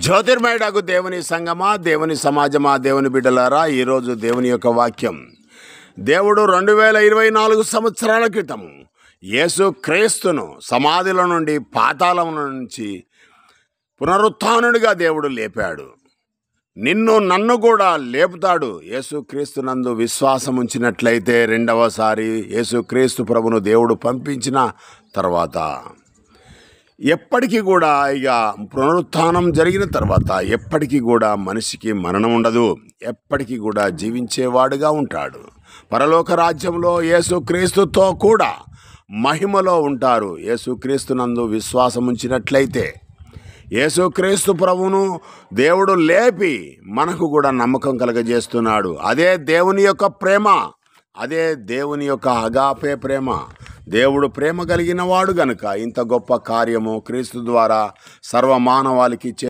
జ్యోతిర్మయుడగు దేవుని సంగమా, దేవుని సమాజమా, దేవుని బిడ్డలారా, ఈరోజు దేవుని యొక్క వాక్యం. దేవుడు 2024 సంవత్సరాల క్రితం యేసు క్రీస్తును సమాధిలో నుండి, పాతాళం నుంచి పునరుత్థానుడిగా దేవుడు లేపాడు. నిన్ను నన్ను కూడా లేపుతాడు. యేసుక్రీస్తునందు విశ్వాసం ఉంచినట్లయితే రెండవసారి యేసుక్రీస్తు ప్రభును దేవుడు పంపించిన తర్వాత ఎప్పటికీ కూడా, ఇక పునరుత్థానం జరిగిన తర్వాత ఎప్పటికీ కూడా మనిషికి మరణం ఉండదు. ఎప్పటికీ కూడా జీవించేవాడుగా ఉంటాడు. పరలోక రాజ్యంలో యేసుక్రీస్తుతో కూడా మహిమలో ఉంటారు. యేసుక్రీస్తునందు విశ్వాసం ఉంచినట్లయితే యేసుక్రీస్తు ప్రభువును దేవుడు లేపి మనకు కూడా నమ్మకం కలగజేస్తున్నాడు. అదే దేవుని యొక్క ప్రేమ, అదే దేవుని యొక్క అగాపే ప్రేమ. దేవుడు ప్రేమ కలిగిన వాడు గనుక ఇంత గొప్ప కార్యము క్రీస్తు ద్వారా సర్వమానవాళికి